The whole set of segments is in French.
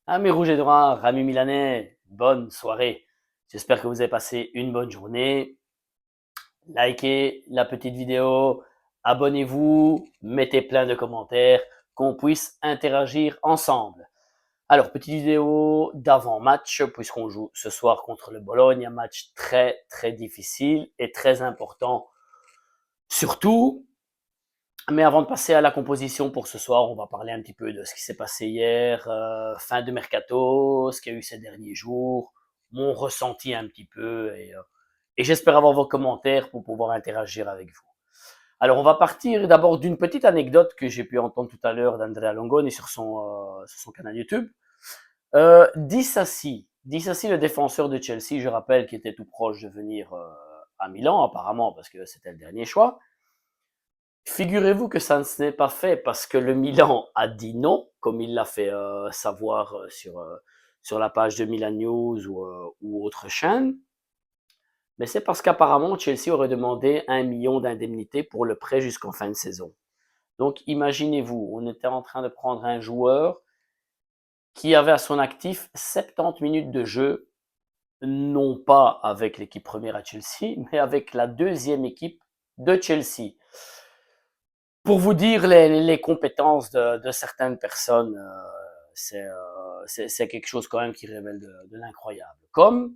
Amis rouges et noirs, amis milanais, bonne soirée. J'espère que vous avez passé une bonne journée. Likez la petite vidéo, abonnez-vous, mettez plein de commentaires, qu'on puisse interagir ensemble. Alors, petite vidéo d'avant-match, puisqu'on joue ce soir contre le Bologne, un match très très difficile et très important. Surtout, mais avant de passer à la composition pour ce soir, on va parler un petit peu de ce qui s'est passé hier, fin de mercato, ce qu'il y a eu ces derniers jours, mon ressenti un petit peu, et j'espère avoir vos commentaires pour pouvoir interagir avec vous. Alors, on va partir d'abord d'une petite anecdote que j'ai pu entendre tout à l'heure d'Andrea Longoni sur son canal YouTube. Dissassi, le défenseur de Chelsea, je rappelle, qui était tout proche de venir à Milan, apparemment, parce que c'était le dernier choix. Figurez-vous que ça ne s'est pas fait parce que le Milan a dit non, comme il l'a fait savoir sur la page de Milan News ou autre chaîne. Mais c'est parce qu'apparemment Chelsea aurait demandé 1 million d'indemnité pour le prêt jusqu'en fin de saison. Donc imaginez-vous, on était en train de prendre un joueur qui avait à son actif 70 minutes de jeu, non pas avec l'équipe première à Chelsea, mais avec la deuxième équipe de Chelsea. Pour vous dire les compétences de certaines personnes, c'est quelque chose quand même qui révèle de l'incroyable. Comme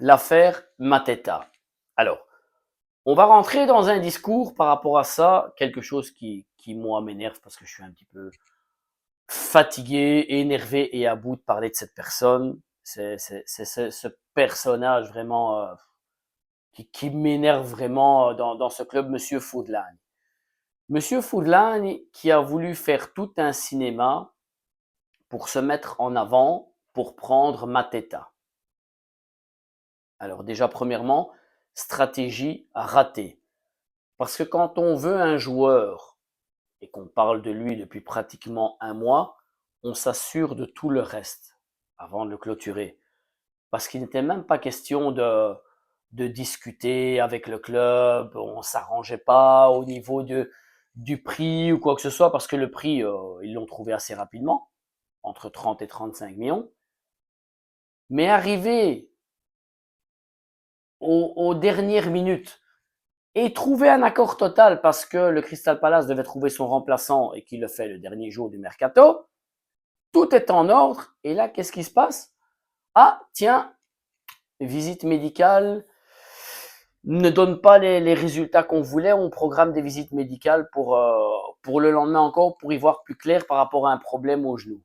l'affaire Mateta. Alors, on va rentrer dans un discours par rapport à ça, quelque chose qui moi m'énerve parce que je suis un petit peu fatigué, énervé et à bout de parler de cette personne. C'est ce personnage vraiment qui m'énerve vraiment dans ce club, Monsieur Foudlan. Monsieur Foudlan qui a voulu faire tout un cinéma pour se mettre en avant, pour prendre Mateta. Alors déjà, premièrement, stratégie ratée. Parce que quand on veut un joueur et qu'on parle de lui depuis pratiquement un mois, on s'assure de tout le reste avant de le clôturer. Parce qu'il n'était même pas question de discuter avec le club, on s'arrangeait pas au niveau du prix ou quoi que ce soit, parce que le prix, ils l'ont trouvé assez rapidement, entre 30 et 35 millions. Mais arrivé aux dernières minutes et trouver un accord total parce que le Crystal Palace devait trouver son remplaçant et qu'il le fait le dernier jour du mercato, tout est en ordre. Et là, qu'est-ce qui se passe? Ah, tiens, visite médicale ne donne pas les résultats qu'on voulait. On programme des visites médicales pour le lendemain encore, pour y voir plus clair par rapport à un problème au genou.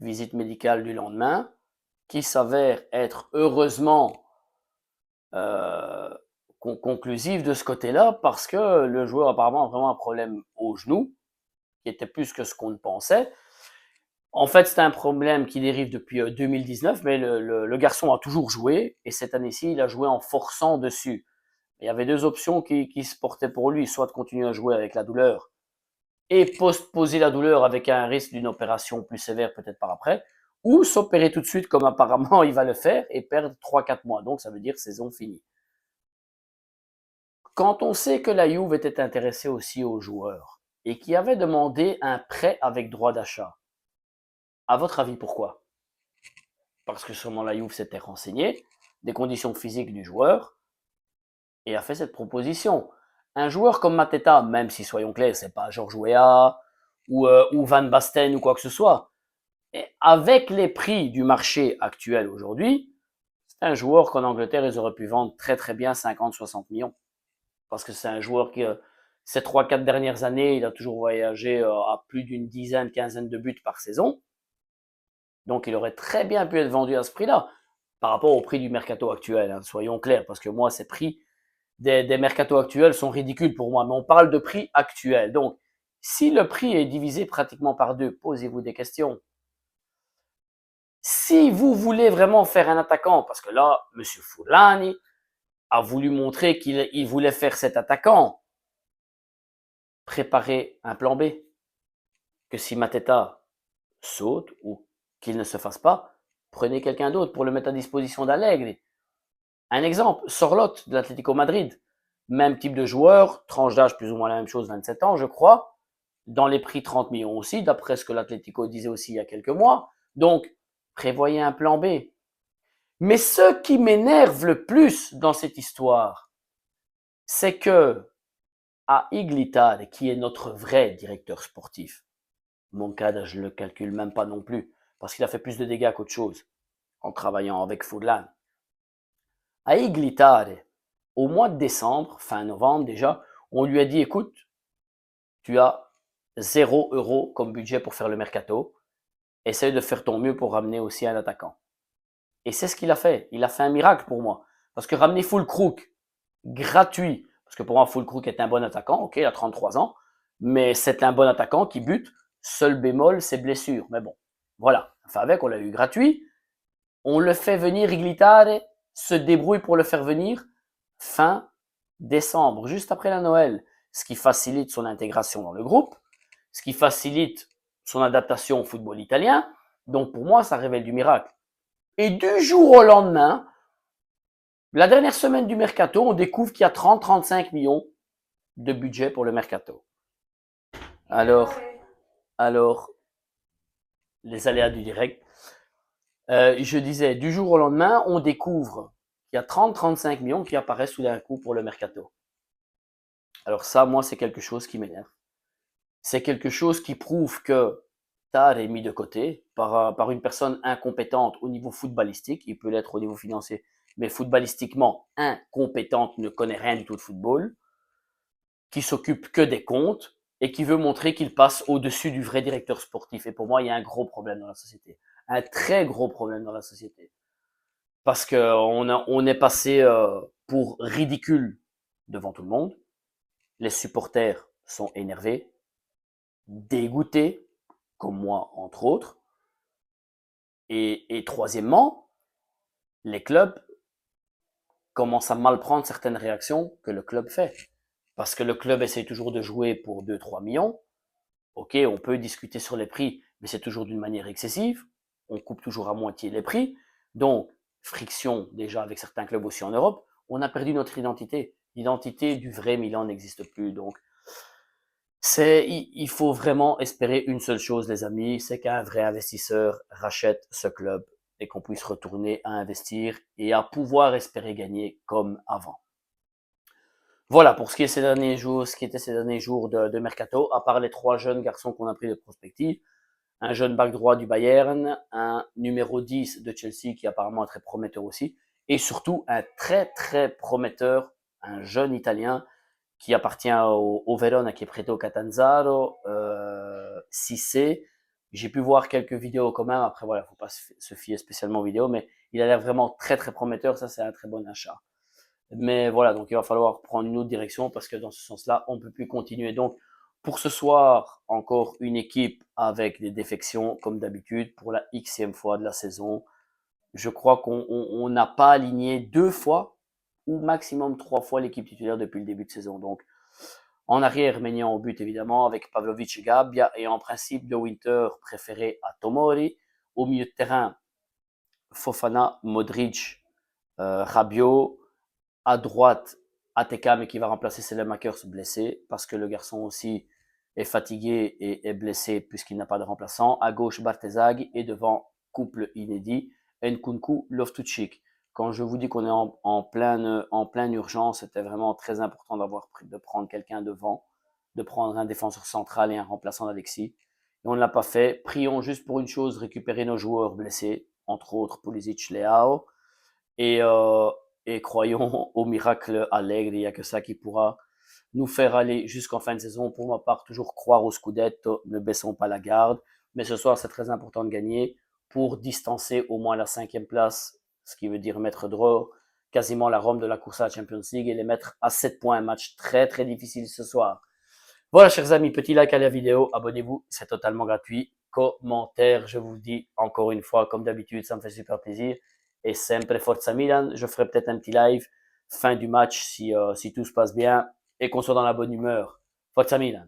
Visite médicale du lendemain, qui s'avère être heureusement euh, conclusive de ce côté-là, parce que le joueur apparemment a vraiment un problème au genou, qui était plus que ce qu'on ne pensait. En fait, c'est un problème qui dérive depuis 2019, mais le garçon a toujours joué, et cette année-ci, il a joué en forçant dessus. Il y avait deux options qui se portaient pour lui, soit de continuer à jouer avec la douleur et postposer la douleur avec un risque d'une opération plus sévère peut-être par après, ou s'opérer tout de suite comme apparemment il va le faire et perdre 3-4 mois. Donc ça veut dire saison finie. Quand on sait que la Juve était intéressée aussi aux joueurs et qui avait demandé un prêt avec droit d'achat, à votre avis pourquoi? Parce que sûrement la Juve s'était renseignée des conditions physiques du joueur et a fait cette proposition. Un joueur comme Mateta, même si soyons clairs, c'est pas Georges Weah ou Van Basten ou quoi que ce soit, et avec les prix du marché actuel aujourd'hui, c'est un joueur qu'en Angleterre, ils auraient pu vendre très très bien 50-60 millions. Parce que c'est un joueur qui, ces 3-4 dernières années, il a toujours voyagé à plus d'une dizaine, quinzaine de buts par saison. Donc il aurait très bien pu être vendu à ce prix-là, par rapport au prix du mercato actuel, hein, soyons clairs, parce que moi, ces prix des mercatos actuels sont ridicules pour moi, mais on parle de prix actuels. Donc, si le prix est divisé pratiquement par deux, posez-vous des questions. Si vous voulez vraiment faire un attaquant, parce que là, M. Fulani a voulu montrer qu'il voulait faire cet attaquant, préparez un plan B. Que si Mateta saute ou qu'il ne se fasse pas, prenez quelqu'un d'autre pour le mettre à disposition d'Allegri. Un exemple, Sorlotte de l'Atlético Madrid. Même type de joueur, tranche d'âge plus ou moins la même chose, 27 ans, je crois. Dans les prix 30 millions aussi, d'après ce que l'Atlético disait aussi il y a quelques mois. Donc, prévoyez un plan B. Mais ce qui m'énerve le plus dans cette histoire, c'est que à Iglitare, qui est notre vrai directeur sportif, Moncada, je le calcule même pas non plus, parce qu'il a fait plus de dégâts qu'autre chose en travaillant avec Furlan. À Iglitare, au mois de décembre, fin novembre déjà, on lui a dit, écoute, tu as 0 € comme budget pour faire le mercato, essaye de faire ton mieux pour ramener aussi un attaquant. Et c'est ce qu'il a fait. Il a fait un miracle pour moi. Parce que ramener Füllkrug, gratuit, parce que pour moi, Füllkrug est un bon attaquant, ok, il a 33 ans, mais c'est un bon attaquant qui bute. Seul bémol, ses blessures. Mais bon, voilà. Enfin, avec, on l'a eu gratuit. On le fait venir, Iglitare se débrouille pour le faire venir fin décembre, juste après la Noël, ce qui facilite son intégration dans le groupe, ce qui facilite son adaptation au football italien. Donc pour moi, ça révèle du miracle. Et du jour au lendemain, la dernière semaine du mercato, on découvre qu'il y a 30-35 millions de budget pour le mercato. Alors, les aléas du direct. Je disais, du jour au lendemain, on découvre qu'il y a 30-35 millions qui apparaissent sous d'un coup pour le mercato. Alors ça, moi, c'est quelque chose qui m'énerve. C'est quelque chose qui prouve que Tar est mis de côté par une personne incompétente au niveau footballistique. Il peut l'être au niveau financier, mais footballistiquement incompétente, ne connaît rien du tout de football, qui s'occupe que des comptes et qui veut montrer qu'il passe au-dessus du vrai directeur sportif. Et pour moi, il y a un gros problème dans la société. Un très gros problème dans la société. Parce qu'on est passé pour ridicule devant tout le monde. Les supporters sont énervés, dégoûtés, comme moi entre autres. Et troisièmement, les clubs commencent à mal prendre certaines réactions que le club fait. Parce que le club essaie toujours de jouer pour 2-3 millions. Ok, on peut discuter sur les prix, mais c'est toujours d'une manière excessive. On coupe toujours à moitié les prix. Donc, friction déjà avec certains clubs aussi en Europe. On a perdu notre identité. L'identité du vrai Milan n'existe plus. Donc, il faut vraiment espérer une seule chose, les amis, c'est qu'un vrai investisseur rachète ce club et qu'on puisse retourner à investir et à pouvoir espérer gagner comme avant. Voilà pour ce qui est ces derniers jours, ce qui était ces derniers jours de mercato, à part les 3 jeunes garçons qu'on a pris de prospective, un jeune back droit du Bayern, un numéro 10 de Chelsea qui apparemment est très prometteur aussi, et surtout un très très prometteur, un jeune Italien qui appartient au Verona, qui est prêté au Catanzaro, Cissé. J'ai pu voir quelques vidéos quand même. Après, voilà, faut pas se fier spécialement aux vidéos, mais il a l'air vraiment très, très prometteur. Ça, c'est un très bon achat. Mais voilà, donc il va falloir prendre une autre direction parce que dans ce sens-là, on ne peut plus continuer. Donc, pour ce soir, encore une équipe avec des défections, comme d'habitude, pour la xème fois de la saison. Je crois qu'on n'a pas aligné 2 fois ou maximum 3 fois l'équipe titulaire depuis le début de saison. Donc, en arrière, Maignan au but évidemment, avec Pavlovic et Gabbia, et en principe, De Winter préféré à Tomori. Au milieu de terrain, Fofana, Modric, Rabiot. À droite, ATK, mais qui va remplacer Selemakers blessé, parce que le garçon aussi est fatigué et est blessé puisqu'il n'a pas de remplaçant. À gauche, Bartezag, et devant, couple inédit, Nkunku, Loftus-Cheek. Quand je vous dis qu'on est en pleine urgence, c'était vraiment très important de prendre quelqu'un devant, de prendre un défenseur central et un remplaçant d'Alexis. Et on ne l'a pas fait. Prions juste pour une chose, récupérer nos joueurs blessés, entre autres Pulisic, Leao. Et, euh, et croyons au miracle Allegri. Il n'y a que ça qui pourra nous faire aller jusqu'en fin de saison. Pour ma part, toujours croire au Scudetto, ne baissons pas la garde. Mais ce soir, c'est très important de gagner pour distancer au moins la 5e place, ce qui veut dire mettre dehors quasiment la Rome de la course à la Champions League et les mettre à 7 points. Un match très très difficile ce soir. Voilà, chers amis, petit like à la vidéo, abonnez-vous, c'est totalement gratuit. Commentaire, je vous dis encore une fois, comme d'habitude, ça me fait super plaisir. Et sempre Forza Milan, je ferai peut-être un petit live fin du match si tout se passe bien et qu'on soit dans la bonne humeur. Forza Milan.